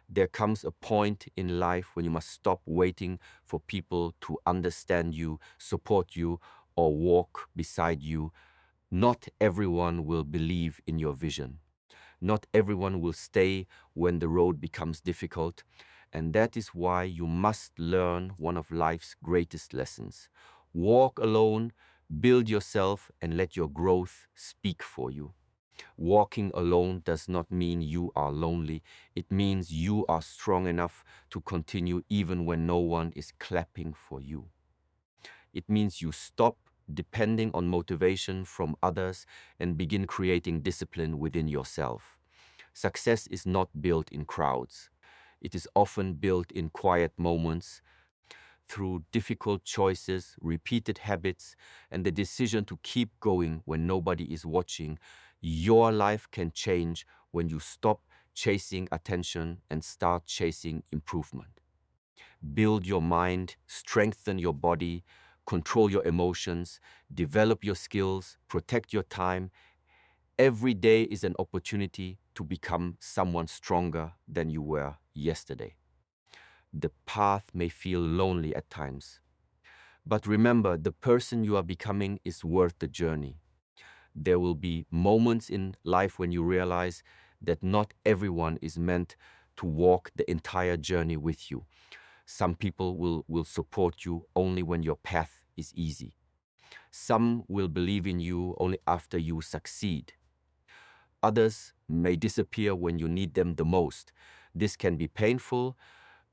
There comes a point in life when you must stop waiting for people to understand you, support you, or walk beside you. Not everyone will believe in your vision. Not everyone will stay when the road becomes difficult. And that is why you must learn one of life's greatest lessons. Walk alone, build yourself, and let your growth speak for you. Walking alone does not mean you are lonely. It means you are strong enough to continue even when no one is clapping for you. It means you stop depending on motivation from others and begin creating discipline within yourself. Success is not built in crowds. It is often built in quiet moments, through difficult choices, repeated habits, and the decision to keep going when nobody is watching. Your life can change when you stop chasing attention and start chasing improvement. Build your mind, strengthen your body, control your emotions, develop your skills, protect your time. Every day is an opportunity to become someone stronger than you were yesterday. The path may feel lonely at times, but remember, the person you are becoming is worth the journey. There will be moments in life when you realize that not everyone is meant to walk the entire journey with you. Some people will support you only when your path is easy. Some will believe in you only after you succeed. Others may disappear when you need them the most. This can be painful,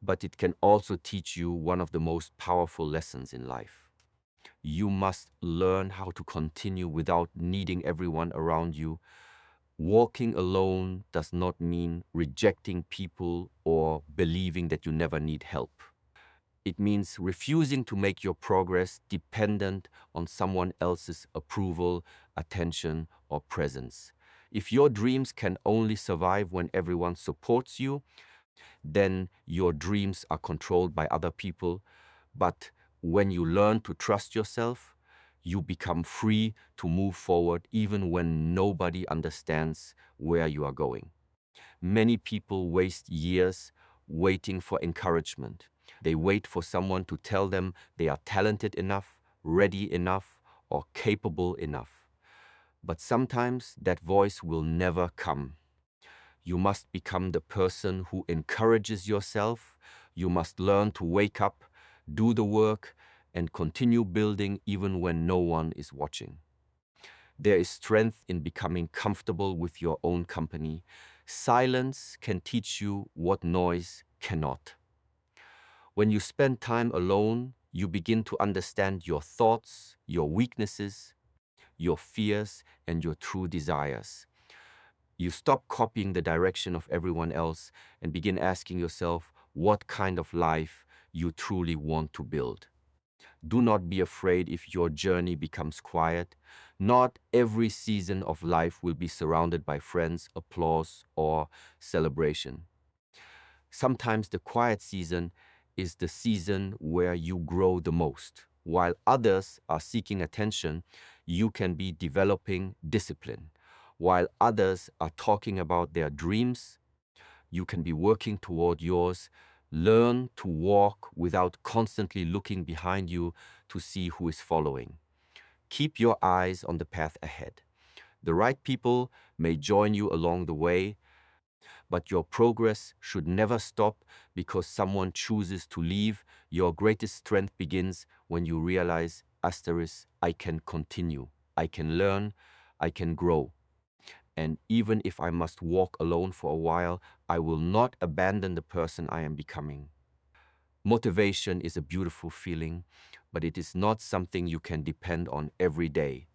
but it can also teach you one of the most powerful lessons in life. You must learn how to continue without needing everyone around you. Walking alone does not mean rejecting people or believing that you never need help. It means refusing to make your progress dependent on someone else's approval, attention, or presence. If your dreams can only survive when everyone supports you, then your dreams are controlled by other people. But when you learn to trust yourself, you become free to move forward even when nobody understands where you are going. Many people waste years waiting for encouragement. They wait for someone to tell them they are talented enough, ready enough, or capable enough. But sometimes that voice will never come. You must become the person who encourages yourself. You must learn to wake up, do the work, and continue building even when no one is watching. There is strength in becoming comfortable with your own company. Silence can teach you what noise cannot. When you spend time alone, you begin to understand your thoughts, your weaknesses, your fears, and your true desires. You stop copying the direction of everyone else and begin asking yourself what kind of life you truly want to build. Do not be afraid if your journey becomes quiet. Not every season of life will be surrounded by friends, applause, or celebration. Sometimes the quiet season is the season where you grow the most. While others are seeking attention, you can be developing discipline. While others are talking about their dreams, you can be working toward yours. Learn to walk without constantly looking behind you to see who is following. Keep your eyes on the path ahead. The right people may join you along the way, but your progress should never stop because someone chooses to leave. Your greatest strength begins when you realize, asterisk, I can continue, I can learn, I can grow. And even if I must walk alone for a while, I will not abandon the person I am becoming. Motivation is a beautiful feeling, but it is not something you can depend on every day.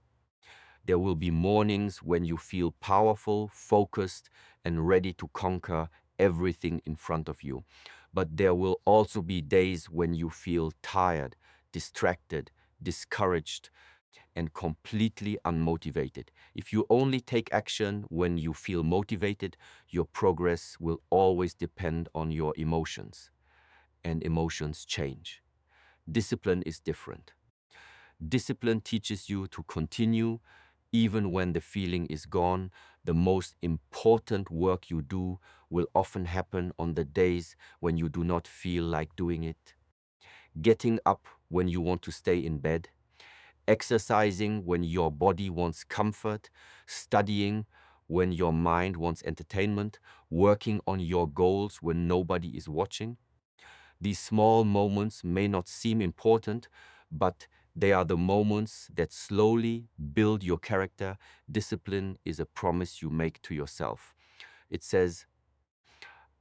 There will be mornings when you feel powerful, focused, and ready to conquer everything in front of you. But there will also be days when you feel tired, distracted, discouraged, and completely unmotivated. If you only take action when you feel motivated, your progress will always depend on your emotions, and emotions change. Discipline is different. Discipline teaches you to continue Even when the feeling is gone, the most important work you do will often happen on the days when you do not feel like doing it. Getting up when you want to stay in bed, exercising when your body wants comfort, studying when your mind wants entertainment, working on your goals when nobody is watching. These small moments may not seem important, but they are the moments that slowly build your character. Discipline is a promise you make to yourself. It says,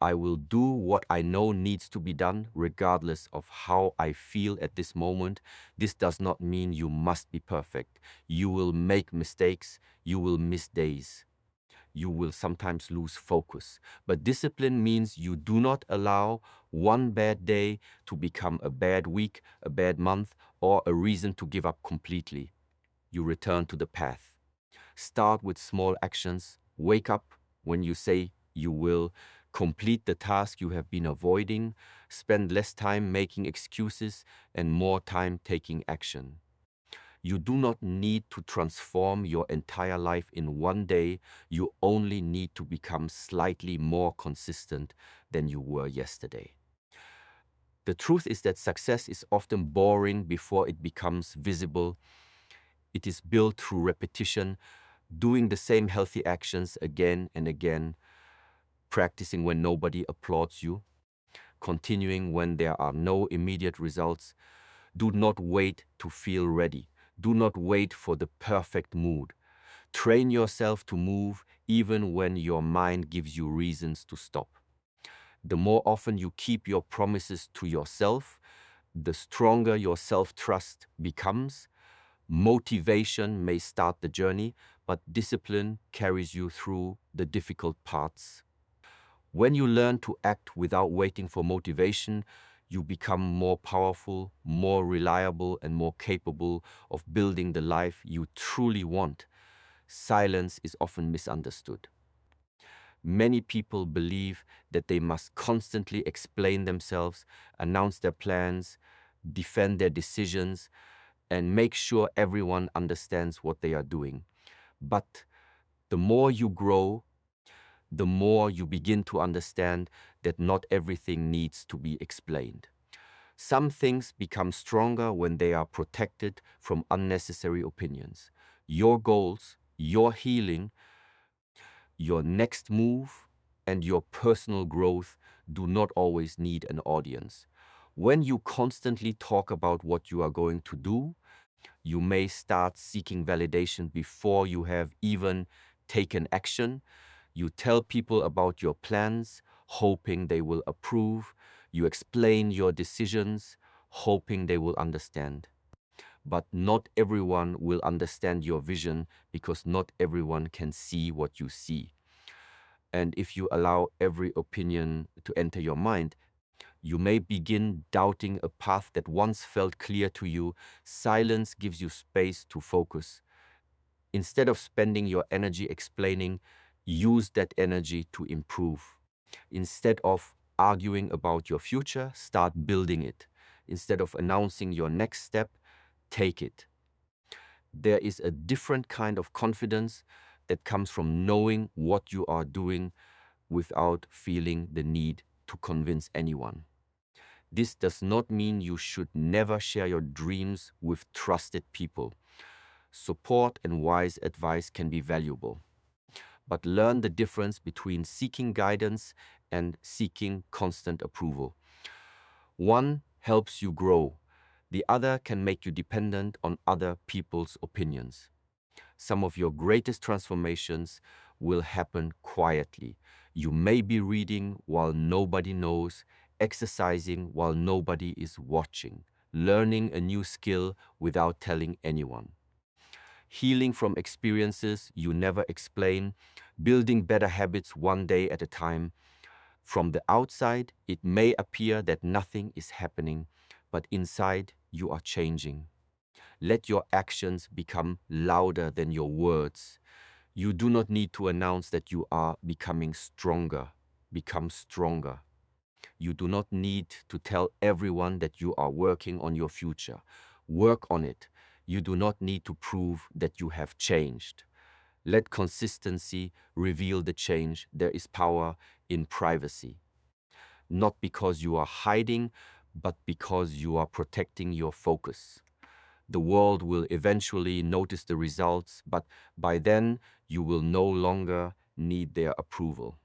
I will do what I know needs to be done, regardless of how I feel at this moment. This does not mean you must be perfect. You will make mistakes, you will miss days, you will sometimes lose focus. But discipline means you do not allow one bad day to become a bad week, a bad month, or a reason to give up completely. You return to the path. Start with small actions. Wake up when you say you will. Complete the task you have been avoiding. Spend less time making excuses and more time taking action. You do not need to transform your entire life in one day. You only need to become slightly more consistent than you were yesterday. The truth is that success is often boring before it becomes visible. It is built through repetition, doing the same healthy actions again and again, practicing when nobody applauds you, continuing when there are no immediate results. Do not wait to feel ready. Do not wait for the perfect mood. Train yourself to move even when your mind gives you reasons to stop. The more often you keep your promises to yourself, the stronger your self-trust becomes. Motivation may start the journey, but discipline carries you through the difficult parts. When you learn to act without waiting for motivation, you become more powerful, more reliable, and more capable of building the life you truly want. Silence is often misunderstood. Many people believe that they must constantly explain themselves, announce their plans, defend their decisions, and make sure everyone understands what they are doing. But the more you grow, the more you begin to understand that not everything needs to be explained. Some things become stronger when they are protected from unnecessary opinions. Your goals, your healing, your next move, and your personal growth do not always need an audience. When you constantly talk about what you are going to do, you may start seeking validation before you have even taken action. You tell people about your plans, hoping they will approve. You explain your decisions, hoping they will understand. But not everyone will understand your vision because not everyone can see what you see. And if you allow every opinion to enter your mind, you may begin doubting a path that once felt clear to you. Silence gives you space to focus. Instead of spending your energy explaining, use that energy to improve. Instead of arguing about your future, start building it. Instead of announcing your next step, take it. There is a different kind of confidence that comes from knowing what you are doing without feeling the need to convince anyone. This does not mean you should never share your dreams with trusted people. Support and wise advice can be valuable, but learn the difference between seeking guidance and seeking constant approval. One helps you grow. The other can make you dependent on other people's opinions. Some of your greatest transformations will happen quietly. You may be reading while nobody knows, exercising while nobody is watching, learning a new skill without telling anyone, healing from experiences you never explain, building better habits one day at a time. From the outside, it may appear that nothing is happening, but inside you are changing. Let your actions become louder than your words. You do not need to announce that you are becoming stronger. Become stronger. You do not need to tell everyone that you are working on your future. Work on it. You do not need to prove that you have changed. Let consistency reveal the change. There is power in privacy. Not because you are hiding, but because you are protecting your focus. The world will eventually notice the results, but by then you will no longer need their approval.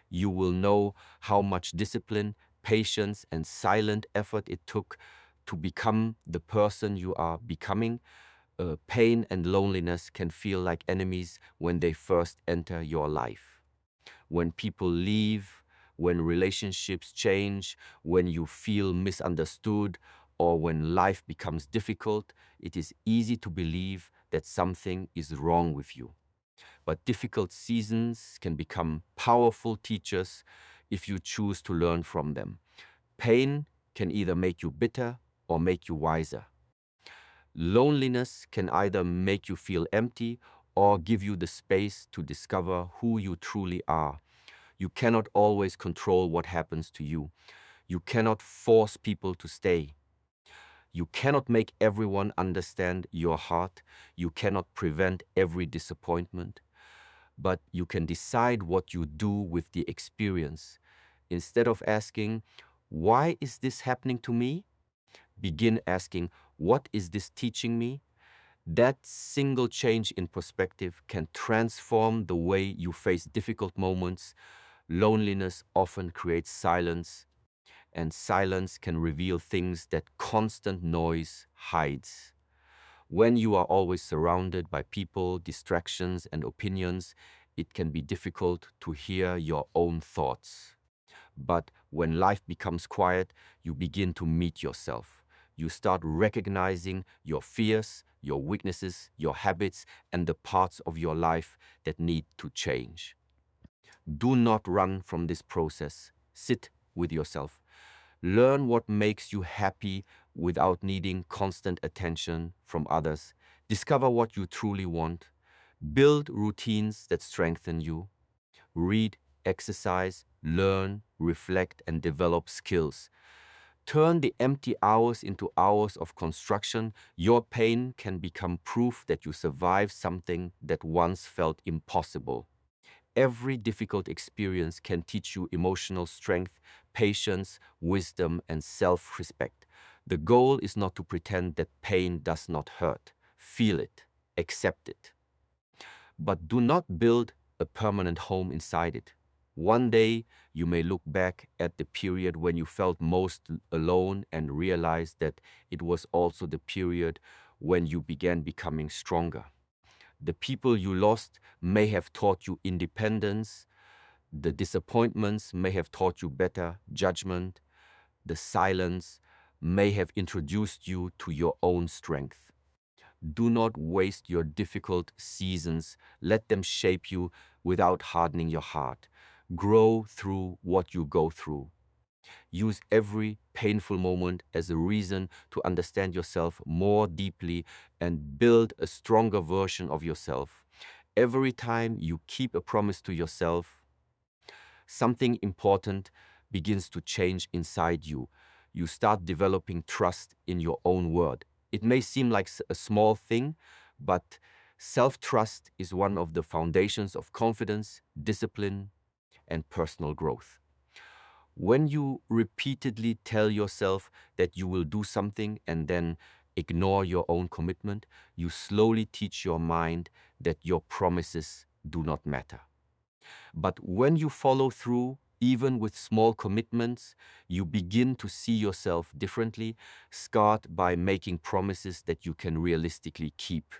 You will know how much discipline, patience, and silent effort it took to become the person you are becoming. Pain and loneliness can feel like enemies when they first enter your life. When people leave, when relationships change, when you feel misunderstood, or when life becomes difficult, it is easy to believe that something is wrong with you. But difficult seasons can become powerful teachers if you choose to learn from them. Pain can either make you bitter or make you wiser. Loneliness can either make you feel empty or give you the space to discover who you truly are. You cannot always control what happens to you. You cannot force people to stay. You cannot make everyone understand your heart. You cannot prevent every disappointment. But you can decide what you do with the experience. Instead of asking, "Why is this happening to me?" begin asking, "What is this teaching me?" That single change in perspective can transform the way you face difficult moments. Loneliness often creates silence, and silence can reveal things that constant noise hides. When you are always surrounded by people, distractions, and opinions, it can be difficult to hear your own thoughts. But when life becomes quiet, you begin to meet yourself. You start recognizing your fears, your weaknesses, your habits, and the parts of your life that need to change. Do not run from this process. Sit with yourself. Learn what makes you happy without needing constant attention from others. Discover what you truly want. Build routines that strengthen you. Read, exercise, learn, reflect, and develop skills. Turn the empty hours into hours of construction. Your pain can become proof that you survived something that once felt impossible. Every difficult experience can teach you emotional strength, patience, wisdom, and self-respect. The goal is not to pretend that pain does not hurt. Feel it, accept it. But do not build a permanent home inside it. One day, you may look back at the period when you felt most alone and realize that it was also the period when you began becoming stronger. The people you lost may have taught you independence. The disappointments may have taught you better judgment. The silence may have introduced you to your own strength. Do not waste your difficult seasons. Let them shape you without hardening your heart. Grow through what you go through. Use every painful moment as a reason to understand yourself more deeply and build a stronger version of yourself. Every time you keep a promise to yourself, something important begins to change inside you. You start developing trust in your own word. It may seem like a small thing, but self-trust is one of the foundations of confidence, discipline, and personal growth. When you repeatedly tell yourself that you will do something and then ignore your own commitment, you slowly teach your mind that your promises do not matter. But when you follow through, even with small commitments, you begin to see yourself differently, scarred by making promises that you can realistically keep.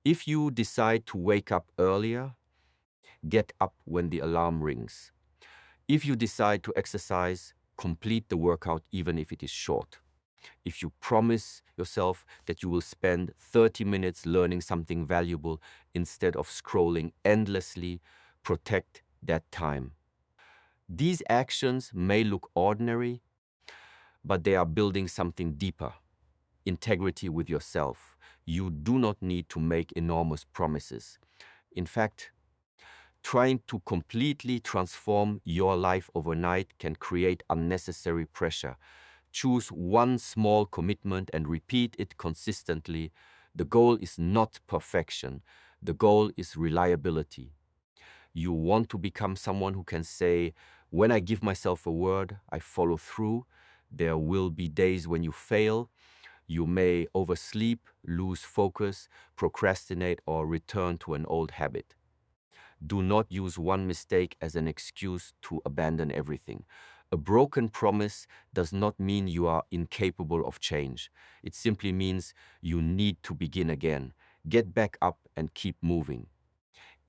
If you decide to wake up earlier, get up when the alarm rings. If you decide to exercise, complete the workout even if it is short. If you promise yourself that you will spend 30 minutes learning something valuable instead of scrolling endlessly, protect that time. These actions may look ordinary, but they are building something deeper: integrity with yourself. You do not need to make enormous promises. In fact, trying to completely transform your life overnight can create unnecessary pressure. Choose one small commitment and repeat it consistently. The goal is not perfection. The goal is reliability. You want to become someone who can say, when I give myself a word, I follow through. There will be days when you fail. You may oversleep, lose focus, procrastinate, or return to an old habit. Do not use one mistake as an excuse to abandon everything. A broken promise does not mean you are incapable of change. It simply means you need to begin again. Get back up and keep moving.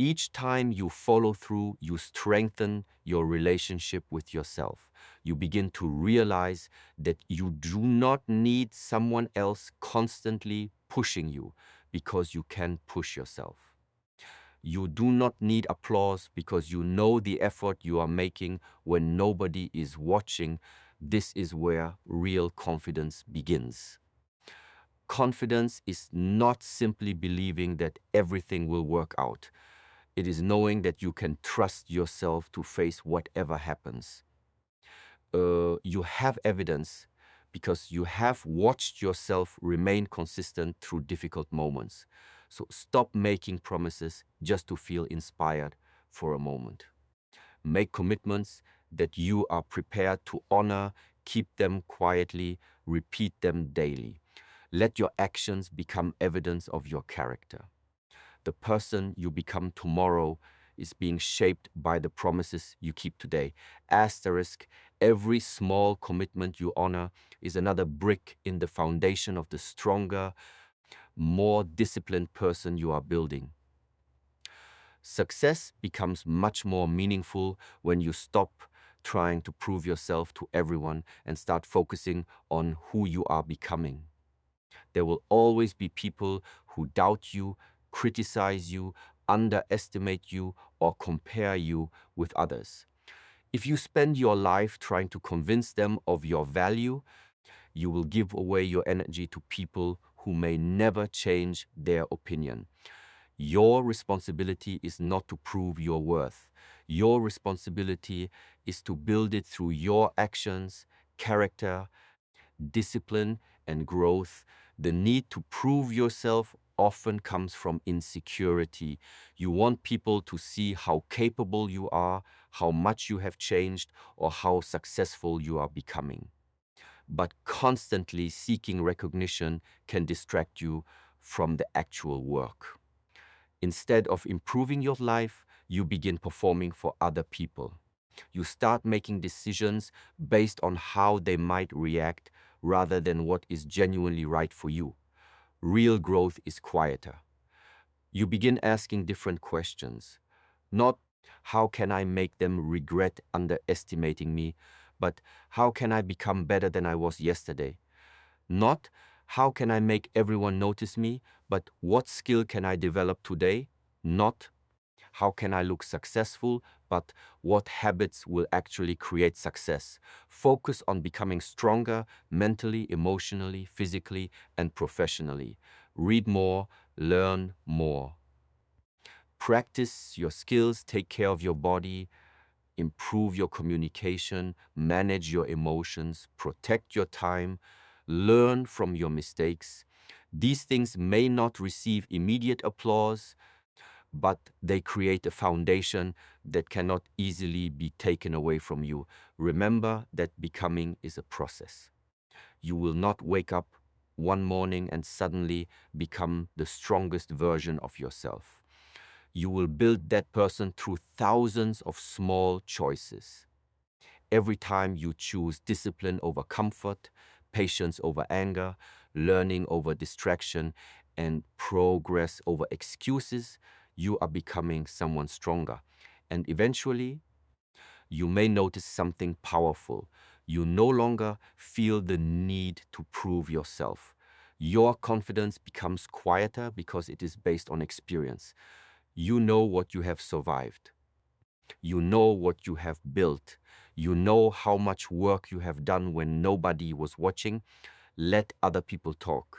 Each time you follow through, you strengthen your relationship with yourself. You begin to realize that you do not need someone else constantly pushing you because you can push yourself. You do not need applause because you know the effort you are making when nobody is watching. This is where real confidence begins. Confidence is not simply believing that everything will work out. It is knowing that you can trust yourself to face whatever happens. You have evidence because you have watched yourself remain consistent through difficult moments. So stop making promises just to feel inspired for a moment. Make commitments that you are prepared to honor, keep them quietly, repeat them daily. Let your actions become evidence of your character. The person you become tomorrow is being shaped by the promises you keep today. Asterisk, every small commitment you honor is another brick in the foundation of the stronger, more disciplined person you are building. Success becomes much more meaningful when you stop trying to prove yourself to everyone and start focusing on who you are becoming. There will always be people who doubt you, criticize you, underestimate you, or compare you with others. If you spend your life trying to convince them of your value, you will give away your energy to people who may never change their opinion. Your responsibility is not to prove your worth. Your responsibility is to build it through your actions, character, discipline, and growth. The need to prove yourself often comes from insecurity. You want people to see how capable you are, how much you have changed, or how successful you are becoming. But constantly seeking recognition can distract you from the actual work. Instead of improving your life, you begin performing for other people. You start making decisions based on how they might react rather than what is genuinely right for you. Real growth is quieter. You begin asking different questions. Not how can I make them regret underestimating me, but how can I become better than I was yesterday? Not how can I make everyone notice me, but what skill can I develop today? Not how can I look successful, but what habits will actually create success? Focus on becoming stronger mentally, emotionally, physically, and professionally. Read more, learn more. Practice your skills, take care of your body, improve your communication, manage your emotions, protect your time, learn from your mistakes. These things may not receive immediate applause, but they create a foundation that cannot easily be taken away from you. Remember that becoming is a process. You will not wake up one morning and suddenly become the strongest version of yourself. You will build that person through thousands of small choices. Every time you choose discipline over comfort, patience over anger, learning over distraction, and progress over excuses, you are becoming someone stronger. And eventually, you may notice something powerful. You no longer feel the need to prove yourself. Your confidence becomes quieter because it is based on experience. You know what you have survived. You know what you have built. You know how much work you have done when nobody was watching. Let other people talk.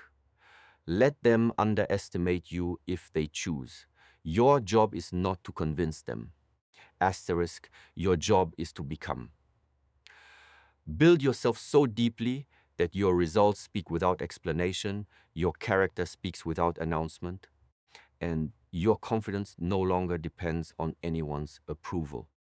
Let them underestimate you if they choose. Your job is not to convince them. Asterisk, your job is to become. Build yourself so deeply that your results speak without explanation, your character speaks without announcement, and your confidence no longer depends on anyone's approval.